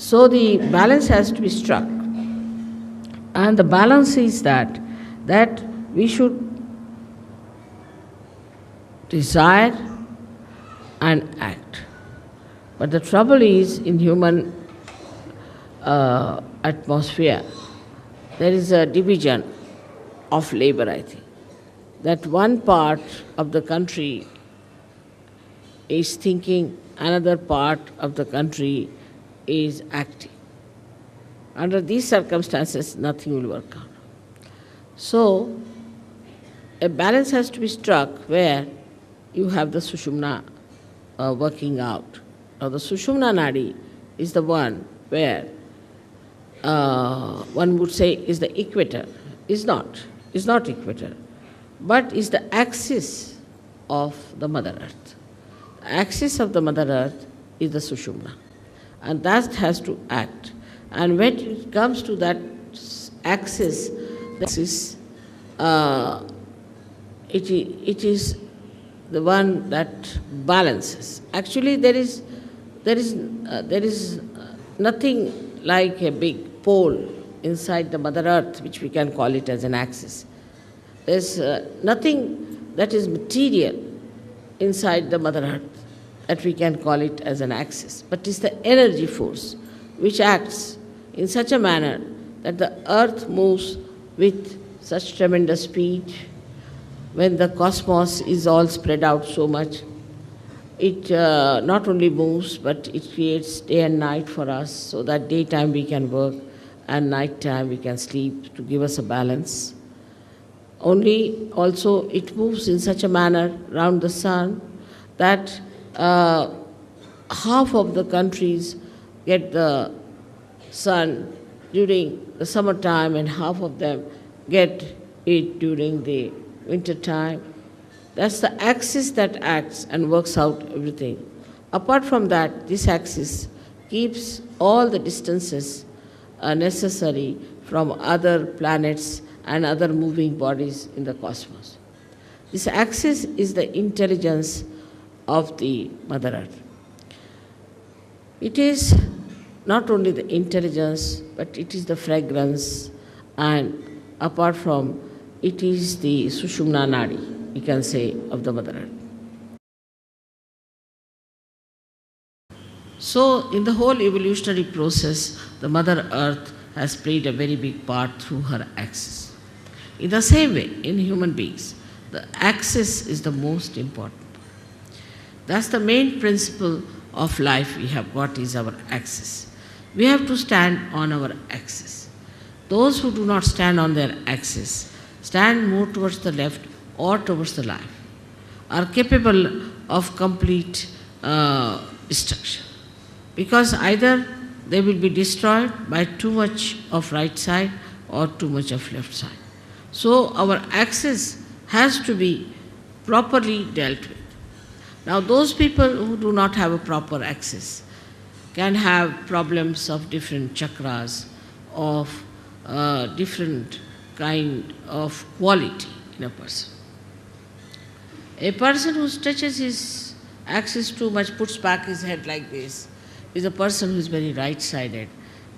So the balance has to be struck. And the balance is that we should desire and act. But the trouble is, in human atmosphere, there is a division of labor, I think. That one part of the country is thinking, another part of the country is acting. Under these circumstances, nothing will work out. So, a balance has to be struck where you have the Sushumna working out. Now, the Sushumna Nadi is the one where one would say is the equator. Is not equator, but is the axis of the Mother Earth. The axis of the Mother Earth is the Sushumna, and that has to act. And when it comes to that axis, it is the one that balances. Actually, there is nothing like a big pole inside the Mother Earth, which we can call it as an axis. There's nothing that is material inside the Mother Earth that we can call it as an axis, but it's the energy force which acts in such a manner that the Earth moves with such tremendous speed. When the cosmos is all spread out so much, it not only moves, but it creates day and night for us, so that daytime we can work and nighttime we can sleep, to give us a balance. Only also it moves in such a manner around the sun that half of the countries get the sun during the summertime and half of them get it during the winter time. That's the axis that acts and works out everything. Apart from that, this axis keeps all the distances necessary from other planets and other moving bodies in the cosmos. This axis is the intelligence of the Mother Earth. It is not only the intelligence, but it is the fragrance, and apart from it is the Sushumna Nadi, we can say, of the Mother Earth. So, in the whole evolutionary process, the Mother Earth has played a very big part through her axis. In the same way, in human beings, the axis is the most important. That's the main principle of life we have got, is our axis. We have to stand on our axis. Those who do not stand on their axis, stand more towards the left or towards the right, are capable of complete destruction. Because either they will be destroyed by too much of right side or too much of left side. So our axis has to be properly dealt with. Now those people who do not have a proper axis can have problems of different chakras, of different kind of quality in a person. A person who stretches his axis too much, puts back his head like this, is a person who is very right-sided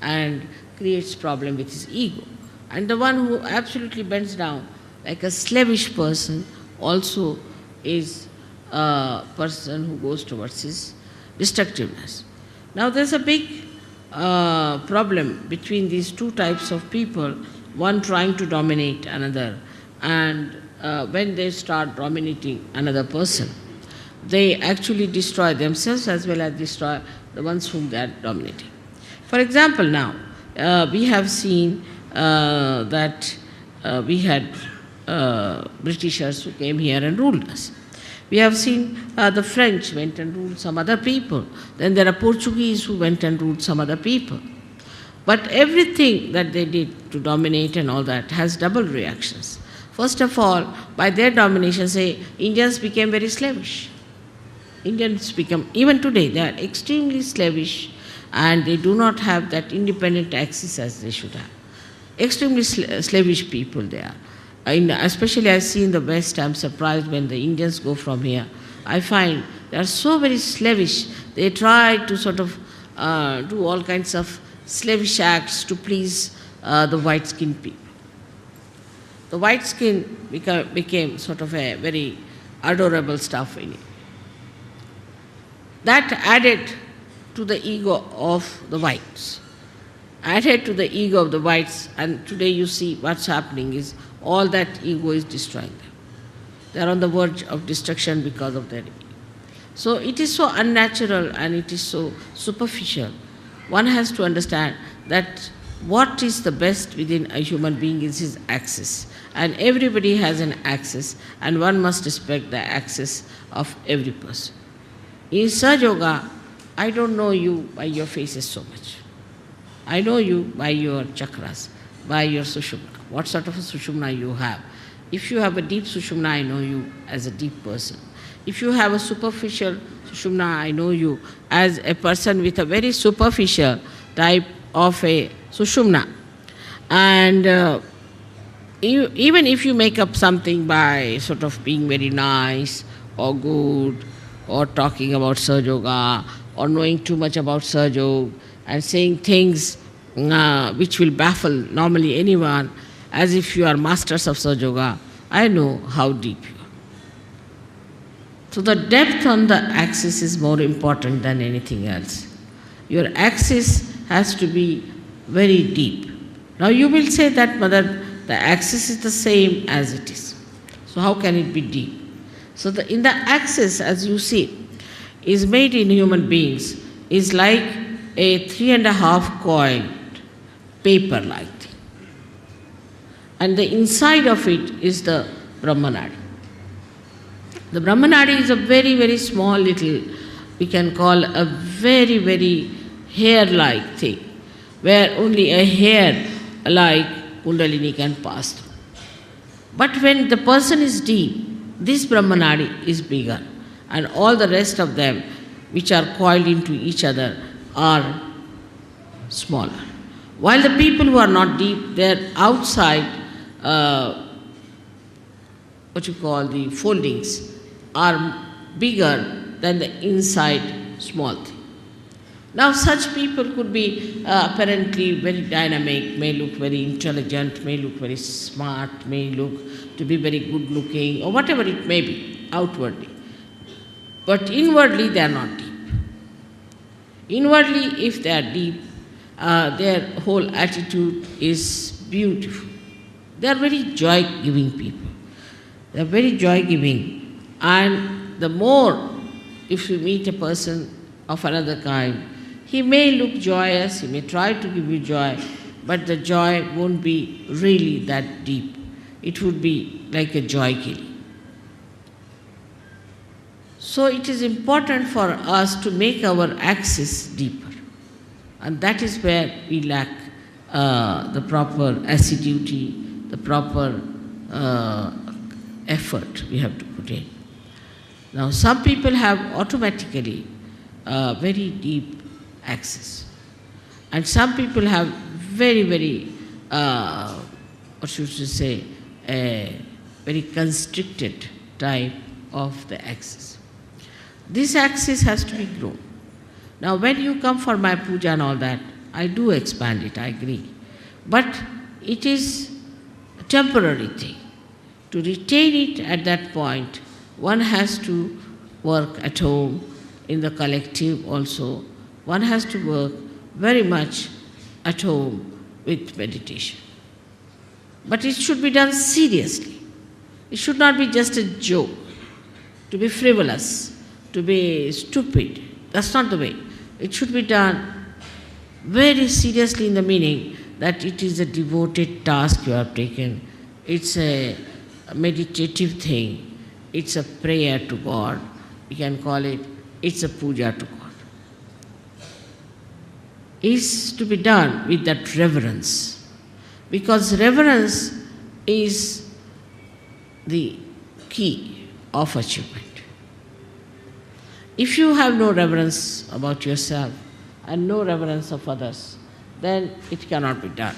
and creates problem with his ego. And the one who absolutely bends down, like a slavish person, also is a person who goes towards his destructiveness. Now there's a big problem between these two types of people, one trying to dominate another, and when they start dominating another person, they actually destroy themselves as well as destroy the ones whom they are dominating. For example, now, we have seen that we had Britishers who came here and ruled us. We have seen the French went and ruled some other people. Then there are Portuguese who went and ruled some other people. But everything that they did to dominate and all that has double reactions. First of all, by their domination, say, Indians became very slavish. Indians become, even today, they are extremely slavish and they do not have that independent axis as they should have. Extremely slavish people they are. Especially I see in the West, I'm surprised when the Indians go from here. I find they are so very slavish. They try to sort of do all kinds of slavish acts to please the white-skinned people. The white skin became sort of a very adorable stuff in it. That added to the ego of the whites. Added to the ego of the whites, and today you see what's happening is all that ego is destroying them. They are on the verge of destruction because of their ego. So it is so unnatural and it is so superficial. One has to understand that what is the best within a human being is his axis. And everybody has an axis, and one must respect the axis of every person. In Sahaja Yoga, I don't know you by your faces so much. I know you by your chakras, by your sushumna, what sort of a sushumna you have. If you have a deep sushumna, I know you as a deep person. If you have a superficial sushumna, I know you as a person with a very superficial type of a sushumna. And even if you make up something by sort of being very nice or good or talking about Sahaja Yoga or knowing too much about Sahaja Yoga and saying things which will baffle normally anyone as if you are masters of Sahaja Yoga, I know how deep you are. So the depth on the axis is more important than anything else. Your axis has to be very deep. Now you will say that, Mother, the axis is the same as it is. So how can it be deep? So in the axis, as you see, is made in human beings, is like a 3.5 coiled paper-like thing. And the inside of it is the Brahmanadi. The Brahmanadi is a very, very small little, we can call a very, very hair-like thing, where only a hair like Kundalini can pass through. But when the person is deep, this Brahmanadi is bigger, and all the rest of them, which are coiled into each other, are smaller. While the people who are not deep, their outside, what you call the foldings, are bigger than the inside small thing. Now such people could be apparently very dynamic, may look very intelligent, may look very smart, may look to be very good looking, or whatever it may be, outwardly. But inwardly they are not deep. Inwardly, if they are deep, their whole attitude is beautiful. They are very joy-giving people. They are very joy-giving. And the more, if you meet a person of another kind, he may look joyous, he may try to give you joy, but the joy won't be really that deep. It would be like a joy killing. So it is important for us to make our axis deeper. And that is where we lack the proper assiduity, the proper effort we have to put in. Now some people have automatically very deep axis. And some people have very, very, what should you say, a very constricted type of the axis. This axis has to be grown. Now when you come for my puja and all that, I do expand it, I agree. But it is a temporary thing. To retain it at that point, one has to work at home, in the collective also. One has to work very much at home with meditation. But it should be done seriously. It should not be just a joke, to be frivolous, to be stupid. That's not the way. It should be done very seriously in the meaning that it is a devoted task you have taken. It's a meditative thing. It's a prayer to God. We can call it, it's a puja to God. Is to be done with that reverence. Because reverence is the key of achievement. If you have no reverence about yourself and no reverence of others, then it cannot be done.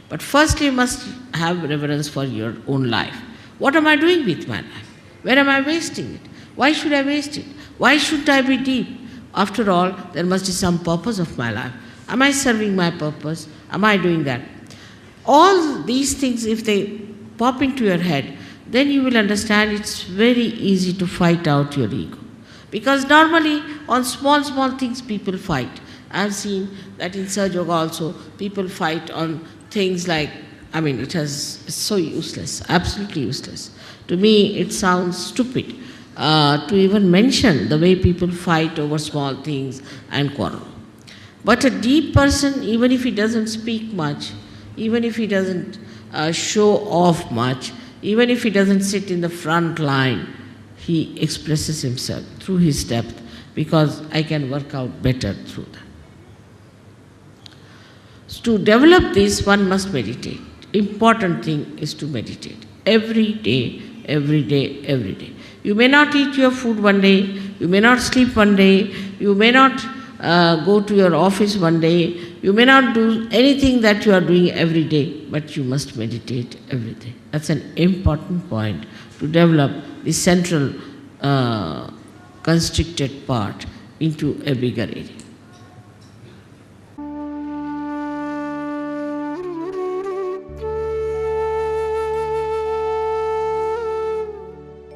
But first you must have reverence for your own life. What am I doing with my life? Where am I wasting it? Why should I waste it? Why should I be deep? After all, there must be some purpose of my life. Am I serving my purpose? Am I doing that? All these things, if they pop into your head, then you will understand it's very easy to fight out your ego. Because normally on small, small things people fight. I've seen that in Sahaja Yoga also, people fight on things like, it's so useless, absolutely useless. To me, it sounds stupid to even mention the way people fight over small things and quarrel. But a deep person, even if he doesn't speak much, even if he doesn't show off much, even if he doesn't sit in the front line, he expresses himself through his depth, because I can work out better through that. So to develop this, one must meditate. Important thing is to meditate. Every day, every day, every day. You may not eat your food one day, you may not sleep one day, you may not go to your office one day, you may not do anything that you are doing every day, but you must meditate every day. That's an important point to develop the central constricted part into a bigger area.